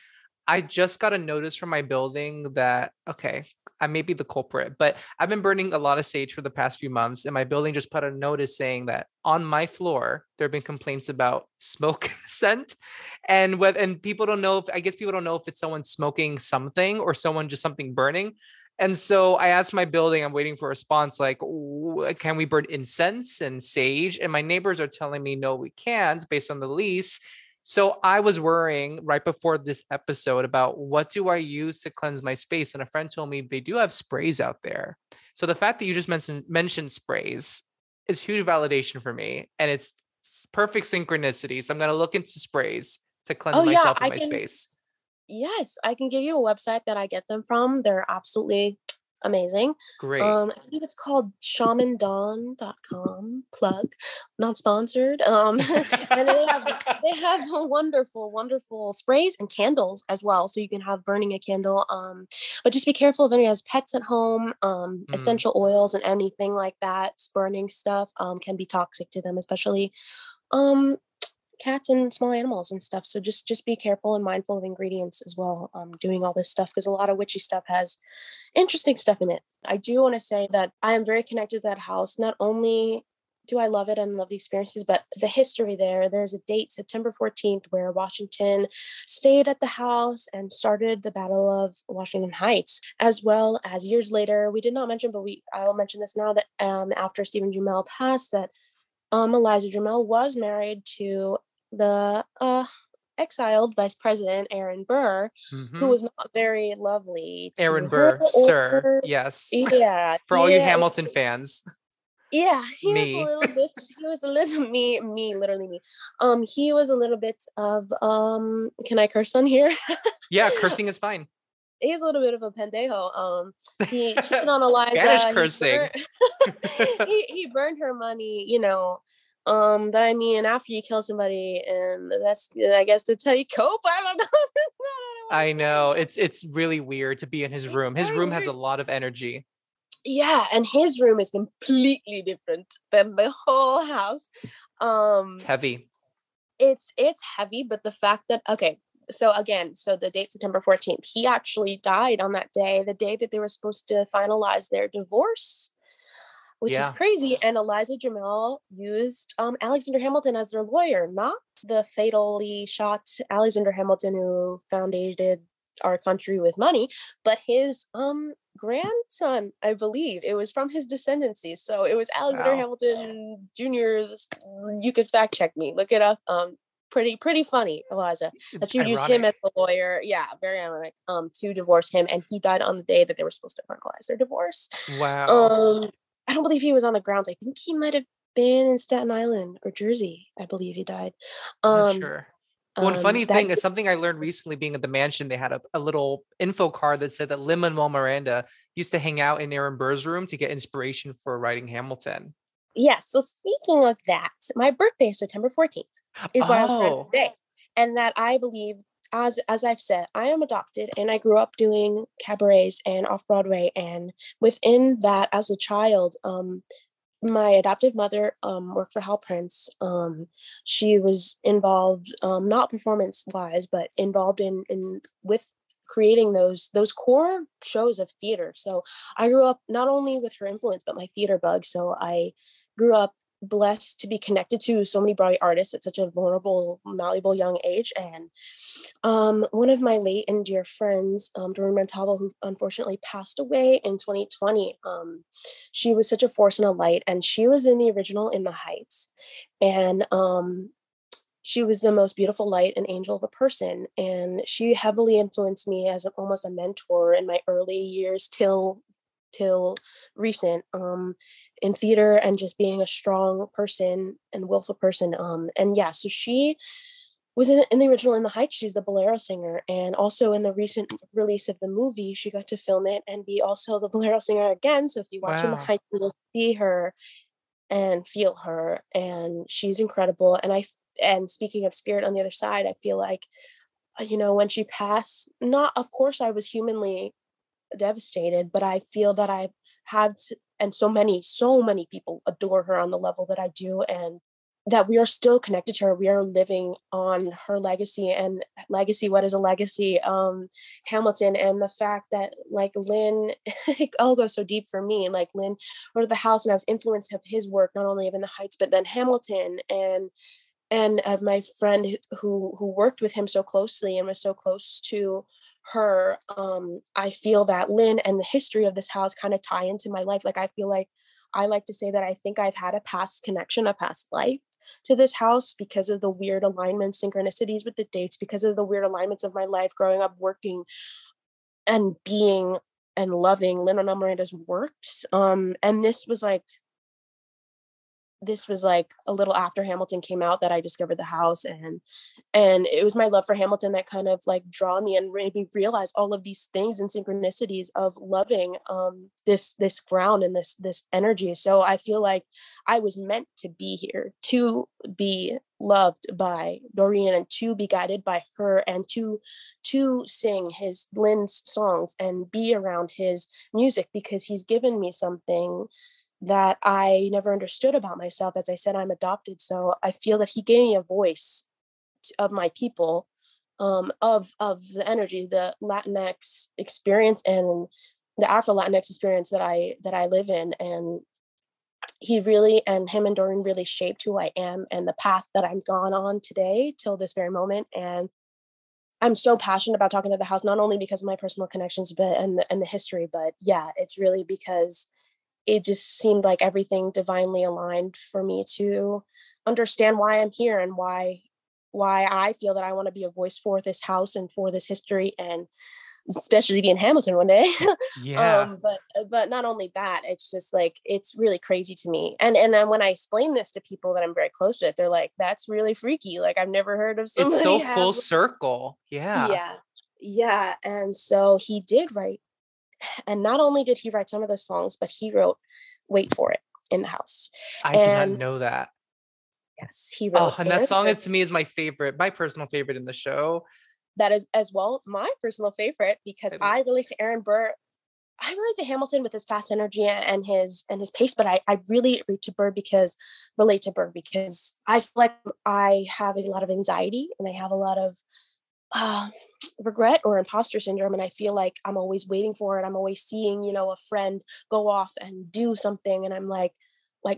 I just got a notice from my building that, okay, I may be the culprit, but I've been burning a lot of sage for the past few months. And my building just put a notice saying that on my floor, there have been complaints about smoke scent. And people don't know if, I guess people don't know if it's someone smoking something or someone just something burning. And so I asked my building, I'm waiting for a response like, can we burn incense and sage? And my neighbors are telling me, no, we can't based on the lease. So I was worrying right before this episode about what do I use to cleanse my space? And a friend told me they do have sprays out there. So the fact that you just mentioned sprays is huge validation for me. And it's perfect synchronicity. So I'm going to look into sprays to cleanse Oh yeah, myself in I my can. space. Yes, I can give you a website that I get them from. They're absolutely amazing. Great. I believe it's called shamandawn.com. Plug, not sponsored. And they have wonderful, wonderful sprays and candles as well. So you can have burning a candle. But just be careful if anyone has pets at home. Mm. Essential oils and anything like that, burning stuff can be toxic to them, especially um cats and small animals and stuff. So just be careful and mindful of ingredients as well, doing all this stuff, because a lot of witchy stuff has interesting stuff in it. I do want to say that I am very connected to that house. Not only do I love it and love the experiences, but the history there. There's a date, September 14th, where Washington stayed at the house and started the Battle of Washington Heights, as well as years later, we did not mention, but I'll mention this now, that after Stephen Jumel passed, that Eliza Jumel was married to the exiled Vice President Aaron Burr, who Mm-hmm. was not very lovely to Aaron her Burr, sir. or Yes. yeah, For all you yeah, Hamilton fans, yeah, me. he was a little me, literally me. He was a little bit of can I curse on here? Yeah, cursing is fine. He's a little bit of a pendejo. He cheated on Spanish Eliza. cursing. He burned her money, you know. But I mean, after you kill somebody, and that's, I guess, to tell you cope. I don't know. That's not what I want I to say, know. but It's really weird to be in his it's room. His very room has a weird. lot of energy. Yeah, and his room is completely different than the whole house. It's Um, heavy. it's heavy, but the fact that, okay, so again, so the date September 14th, he actually died on that day, the day that they were supposed to finalize their divorce, which is Yeah. crazy. And Eliza Jamel used Alexander Hamilton as their lawyer, not the fatally shot Alexander Hamilton who founded our country with money, but his grandson, I believe. It was from his descendancy. So it was Alexander Wow. Hamilton Jr. You could fact check me, look it up. Pretty funny, Eliza, that she would use him as Ironic. the lawyer. Yeah, very ironic. To divorce him, and he died on the day that they were supposed to finalize their divorce. Wow. Um, I don't believe he was on the grounds. I think he might have been in Staten Island or Jersey. I believe he died. I'm not Um, sure. One funny that thing is something I learned recently being at the mansion. They had a little info card that said that Lin-Manuel Miranda used to hang out in Aaron Burr's room to get inspiration for writing Hamilton. Yes. So speaking of that, my birthday is September 14th, is what I was trying to Oh, say. And that I believe, as I've said, I am adopted and I grew up doing cabarets and off Broadway. And within that, as a child, my adoptive mother worked for Hal Prince. She was involved, not performance wise, but involved in with creating those core shows of theater. So I grew up not only with her influence, but my theater bug. So I grew up blessed to be connected to so many Broadway artists at such a vulnerable, malleable young age. And one of my late and dear friends, Doreen Montalvo, who unfortunately passed away in 2020, she was such a force and a light, and she was in the original In the Heights. And she was the most beautiful light and angel of a person. And she heavily influenced me as almost a mentor in my early years till recent, in theater, and just being a strong person and willful person. And yeah, so she was in the original In the Heights, she's the bolero singer, and also in the recent release of the movie, she got to film it and be also the bolero singer again. So if you watch In the Wow. Heights, you'll see her and feel her, and she's incredible. And speaking of spirit on the other side, I feel like, when she passed, not, of course, I was humanly devastated, but I feel that I have to, and so many people adore her on the level that I do, and that we are still connected to her. We are living on her legacy. And legacy, what is a legacy? Hamilton, and the fact that, like, Lin, it all goes so deep for me. Like, Lin wrote the house, and I was influenced of his work, not only of In the Heights, but then Hamilton, and my friend who worked with him so closely and was so close to her. I feel that Lin and the history of this house kind of tie into my life. Like, I feel like, I like to say that I think I've had a past connection, a past life to this house, because of the weird alignments, synchronicities with the dates, because of the weird alignments of my life growing up, working and being and loving Lin-Manuel Miranda's works. And this was like a little after Hamilton came out that I discovered the house, and it was my love for Hamilton that kind of like draw me and made me realize all of these things and synchronicities of loving this ground and this energy. So I feel like I was meant to be here, to be loved by Doreen, and to be guided by her, and to sing Lin's songs and be around his music, because he's given me something that I never understood about myself. As I said, I'm adopted. So I feel that he gave me a voice of my people, of the energy, the Latinx experience, and the Afro Latinx experience that I live in. And him and Doreen really shaped who I am and the path that I've gone on today till this very moment. And I'm so passionate about talking to the house, not only because of my personal connections, but and the history, but yeah, it's really because it just seemed like everything divinely aligned for me to understand why I'm here, and why I feel that I want to be a voice for this house and for this history, and especially be in Hamilton one day. Yeah. But not only that, it's just like, it's really crazy to me. And then when I explain this to people that I'm very close with, they're like, that's really freaky. Like, I've never heard of It's somebody so have. full circle. Yeah. Yeah. Yeah. And so he did write. And not only did he write some of the songs, but he wrote Wait for It in the house. I did not And know that. yes, he Oh, wrote and that Aaron song Burr. is, to me, is my favorite, my personal favorite in the show. That is as well my personal favorite, because And I relate to Aaron Burr. I relate to Hamilton with his fast energy and his pace, but I really relate to Burr because I feel like I have a lot of anxiety, and I have a lot of regret or imposter syndrome, and I feel like I'm always waiting for it. I'm always seeing, a friend go off and do something, and I'm like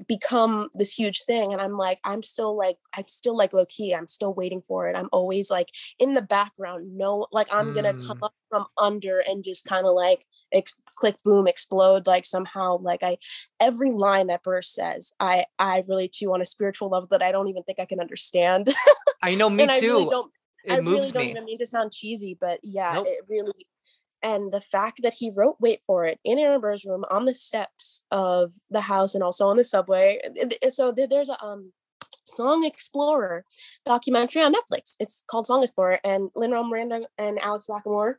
become this huge thing, and I'm still low key. I'm still waiting for it. I'm always like in the background, no, like I'm gonna come up from under and just kind of like click, boom, explode, like somehow, like every line that Burr says, I relate to on a spiritual level that I don't even think I can understand. I know, me And I really too. don't I It really moves don't me. even mean to sound cheesy, but yeah, Nope. it really. And the fact that he wrote Wait for It in Aaron Burr's room on the steps of the house and also on the subway. So there's a Song Explorer documentary on Netflix. It's called Song Explorer, and Lin-Manuel Miranda and Alex Lacamoire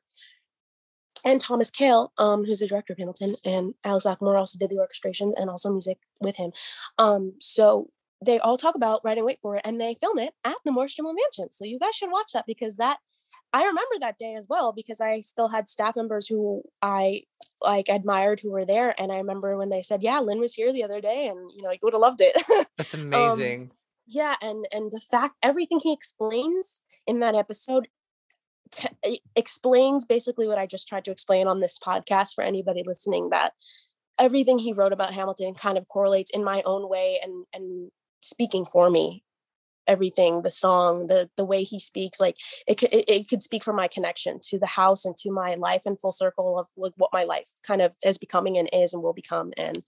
and Thomas Kail, who's the director of Hamilton, and Alex Lacamoire also did the orchestrations and also music with him. So they all talk about writing Wait for It, and they film it at the Morris-Jumel Mansion. So you guys should watch that, because I remember that day as well, because I still had staff members who I admired who were there. And I remember when they said, yeah, Lin was here the other day, and you would have loved it. That's um, amazing. yeah. And the fact, everything he explains in that episode explains basically what I just tried to explain on this podcast for anybody listening, that everything he wrote about Hamilton kind of correlates in my own way, and speaking for me. Everything, the song, the way he speaks, like it could speak for my connection to the house and to my life, and full circle of like what my life kind of is becoming and is and will become. And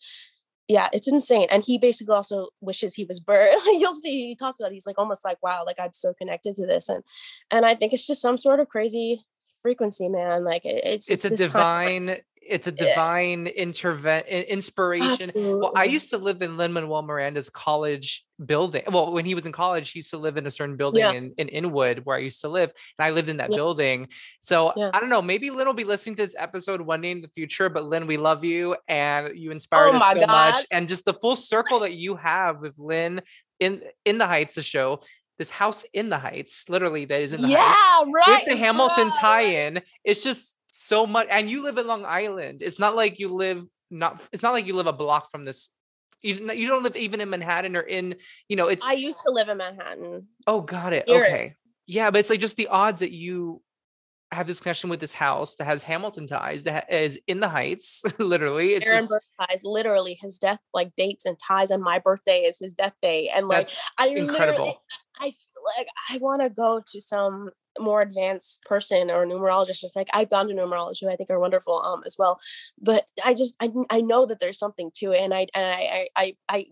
yeah, it's insane. And he basically also wishes he was Burr. You'll see, he talks about it, he's like almost like, wow, like I'm so connected to this. And I think it's just some sort of crazy frequency, man. Like it's It's just a this time. divine, it's a divine inspiration. Well, I Absolutely. used to live in Lin-Manuel Miranda's college building. Well, when he was in college, he used to live in a certain building Yeah. in Inwood where I used to live, and I lived in that Yeah. building. So Yeah. I don't know, maybe Lynn will be listening to this episode one day in the future, but Lynn, we love you and you inspired Oh us my so God. much. And just the full circle that you have with Lynn in the Heights, the show, this house in the Heights, literally that is in the Heights, Yeah, with right, the bro. Hamilton Right. tie-in. It's just so much. And you live in Long Island. It's not like you live a block from this. You don't live even in Manhattan or in, it's, I used to live in Manhattan. oh, got it. Near it. Okay. Yeah, but it's like just the odds that you have this connection with this house that has Hamilton ties, that is in the Heights. Literally, it's Aaron just, birth ties, literally his death like dates and ties, and my birthday is his death day. And like that's I literally incredible. I feel like I want to go to some more advanced person or numerologist. Just like I've gone to numerology, who I think are wonderful as well, but I know that there's something to it, and I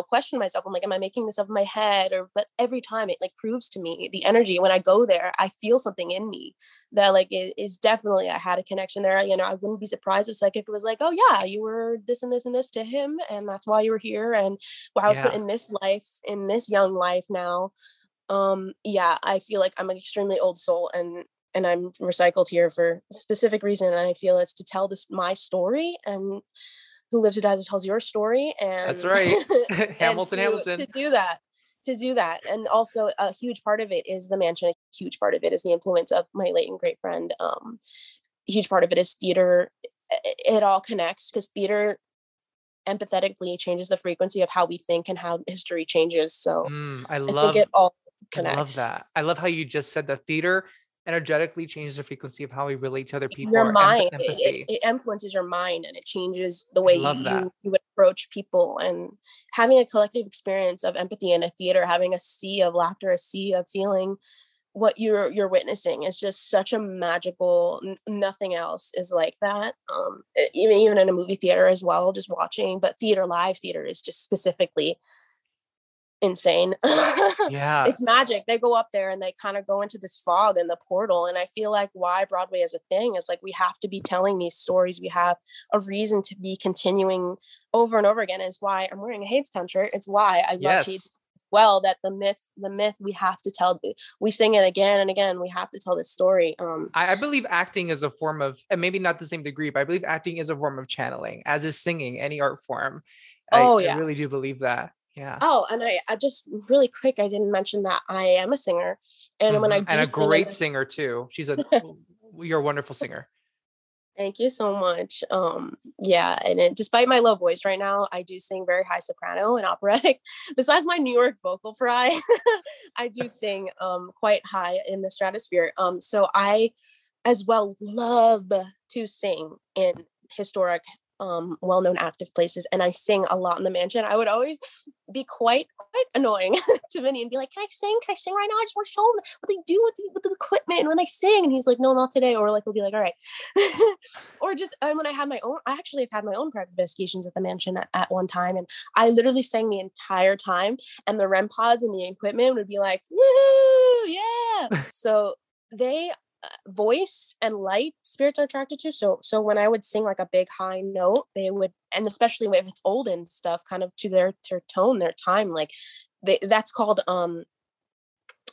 question myself. I'm like, am I making this up in my head? Or but every time it like proves to me the energy when I go there, I feel something in me that like is definitely, I had a connection there. I wouldn't be surprised if psychic was like, oh yeah, you were this and this and this to him, and that's why you were here, and I was put Yeah. in this life, in this young life now. Yeah, I feel like I'm an extremely old soul, and I'm recycled here for a specific reason, and I feel it's to tell this my story, and who lives or dies or tells your story, That's and right. and Hamilton, to Hamilton. do that. And also a huge part of it is the mansion. A huge part of it is the influence of my late and great friend. A huge part of it is theater. It all connects because theater empathetically changes the frequency of how we think and how history changes. So I I think it love all I love connects. that. I love how you just said that theater energetically changes the frequency of how we relate to other people, Your or mind, empathy. it influences your mind, and it changes the I way love that. you would approach people. And having a collective experience of empathy in a theater, having a sea of laughter, a sea of feeling what you're witnessing is just such a magical, nothing else is like that. Even in a movie theater as well, just watching, but live theater is just specifically insane. Yeah. It's magic. They go up there and they kind of go into this fog and the portal, and I feel like why Broadway is a thing is like we have to be telling these stories. We have a reason to be continuing over and over again. It's why I'm wearing a Hadestown shirt. It's why I love Yes. Hadestown well, that the myth we have to tell. We sing it again and again. We have to tell this story. I believe acting is a form of, and maybe not the same degree, but I believe acting is a form of channeling, as is singing, any art form. Oh I yeah. really do believe that. Yeah. Oh, and I just really quick, I didn't mention that I am a singer, and when I And do a sing in great singer too. You're a wonderful singer. thank you so much. Yeah, and despite my low voice right now, I do sing very high soprano and operatic. Besides my New York vocal fry, I do sing quite high in the stratosphere. So I as well love to sing in historic well-known active places, and I sing a lot in the mansion. I would always be quite annoying to Vinny and be like, can I sing right now? I just want to show him what they do with the equipment and when I sing. And he's like, no, not today. Or like we'll be like, all right. Or just, and when I actually have had my own private investigations at the mansion at one time, and I literally sang the entire time, and the REM pods and the equipment would be like, woo, yeah. So they voice and light spirits are attracted to. So when I would sing like a big high note, they would, and especially if it's old and stuff, kind of to their tone, their time, like that's called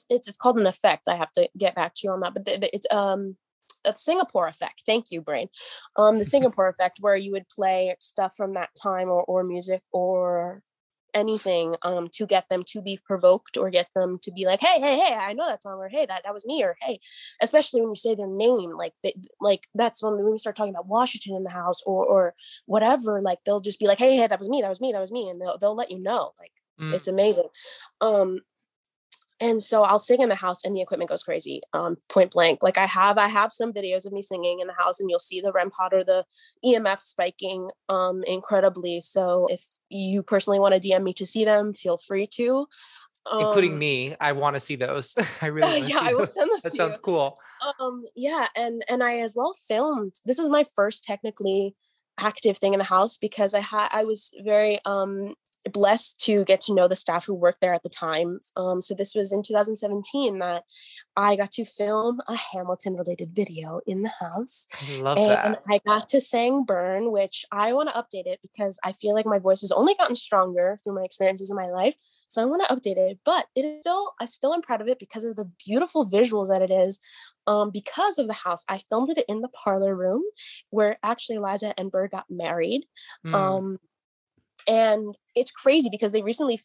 it's called an effect. I have to get back to you on that, but it's a Singapore effect. Thank you, brain. The Singapore effect, where you would play stuff from that time, or music or anything to get them to be provoked, or get them to be like, hey, I know that song, or hey, that was me, or hey, especially when you say their name, like that's when we start talking about Washington in the house, or whatever, like they'll just be like, hey, that was me, and they'll let you know, like it's amazing. And so I'll sing in the house and the equipment goes crazy, point blank. Like I have some videos of me singing in the house, and you'll see the REM pod or the EMF spiking incredibly. So if you personally want to DM me to see them, feel free to. Including me. I want to see those. I really want to Yeah, see I will those. send this That to you. sounds cool. Yeah, and I as well filmed. This was my first technically active thing in the house, because I was very blessed to get to know the staff who worked there at the time. So this was in 2017 that I got to film a Hamilton related video in the house. I love And that. I got to sing Burn, which I want to update it because I feel like my voice has only gotten stronger through my experiences in my life. So I want to update it, but it is still, I still am proud of it because of the beautiful visuals that it is. Because of the house, I filmed it in the parlor room where actually Liza and Bird got married. Mm, And it's crazy because they recently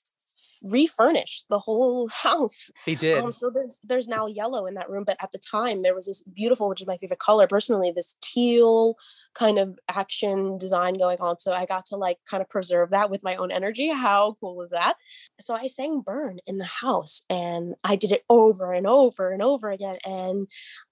refurnished the whole house. they did. So there's now yellow in that room, but at the time there was this beautiful, which is my favorite color personally, this teal kind of action design going on. So I got to like kind of preserve that with my own energy. How cool was that? So I sang Burn in the house and I did it over and over and over again. And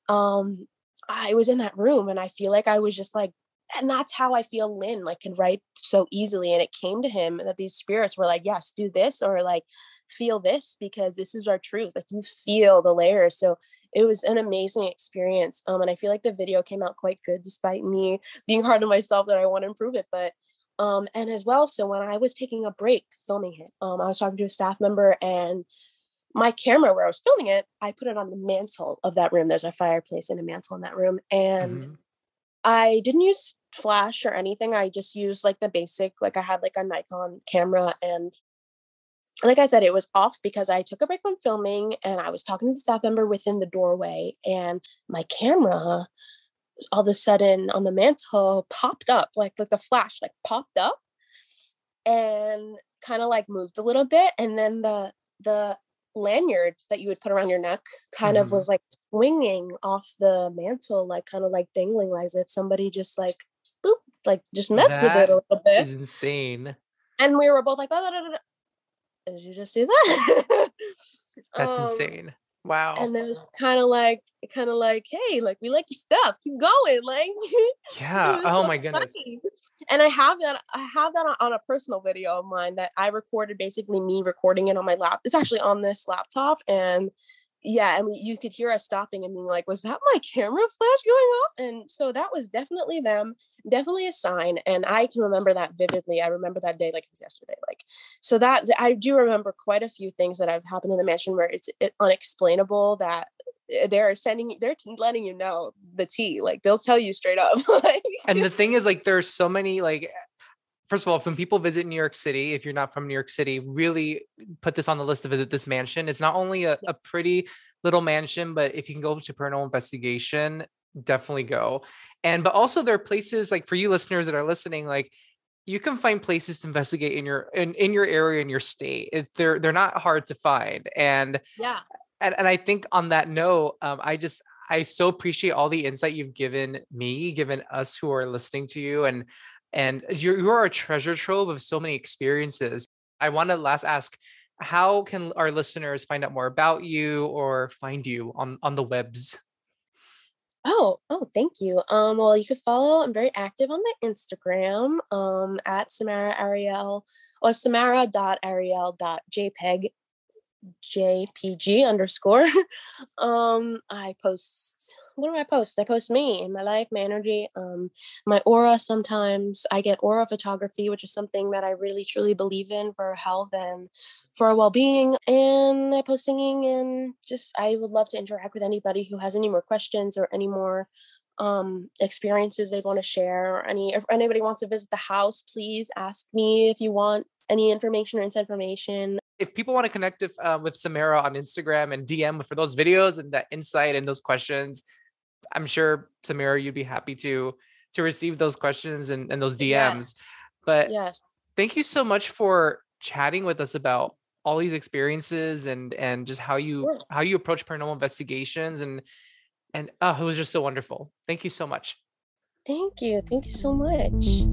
I was in that room and I feel like I was just like, and that's how I feel Lin like can write so easily. And it came to him that these spirits were like, yes, do this, or like feel this, because this is our truth. Like you feel the layers. So it was an amazing experience. And I feel like the video came out quite good despite me being hard on myself that I want to improve it. But and as well, so when I was taking a break filming it, I was talking to a staff member and my camera where I was filming it, I put it on the mantle of that room. There's a fireplace and a mantle in that room. And Mhm. I didn't use flash or anything. I just used like the basic, like I had like a Nikon camera. And like I said, it was off because I took a break from filming and I was talking to the staff member within the doorway. And my camera all of a sudden on the mantle popped up, like the flash like popped up and kind of like moved a little bit. And then the lanyard that you would put around your neck kind of Mhm. was like swinging off the mantle, like kind of like dangling, like as if somebody just like boop, like just messed with it That a little bit. is insane. And we were both like, oh, did you just see that? That's um insane. Wow. and it was kind of like, hey, like we like your stuff, keep going, like it Yeah. was Oh so my goodness. funny. And I have that on a personal video of mine that I recorded, basically me recording it on my lap. It's actually on this laptop. And yeah, I mean, you could hear us stopping and being like, was that my camera flash going off? And so that was definitely them, definitely a sign. And I can remember that vividly. I remember that day like it was yesterday. Like, so that I do remember quite a few things that have happened in the mansion where it's unexplainable, that they're letting you know the tea. Like they'll tell you straight up. Like, And the thing is, like, there's so many, like, first of all, when people visit New York City, if you're not from New York City, really put this on the list to visit this mansion. It's not only a pretty little mansion, but if you can go to Paranormal Investigation, definitely go. But also there are places like for you listeners that are listening, like you can find places to investigate in your area, in your state. They're not hard to find. yeah. And I think on that note, I so appreciate all the insight you've given me, given us who are listening to you, and you're a treasure trove of so many experiences. I want to last ask, how can our listeners find out more about you or find you on the webs? Thank you. Well, you could follow. I'm very active on the Instagram, at Samara Ariel or samara.ariel.jpg JPG underscore. I post, what do I post? I post me and my life, my energy, my aura. Sometimes I get aura photography, which is something that I really truly believe in for health and for our well-being. And I post singing, and just I would love to interact with anybody who has any more questions or any more experiences they want to share, or if anybody wants to visit the house, please ask me if you want any information or inside information. If people want to connect with Samara on Instagram and DM for those videos and that insight and those questions, I'm sure Samara, you'd be happy to receive those questions and those DMs. Yes. But Yes. thank you so much for chatting with us about all these experiences and just how Yes. you approach paranormal investigations and oh, it was just so wonderful. Thank you so much. Thank you. Thank you so much.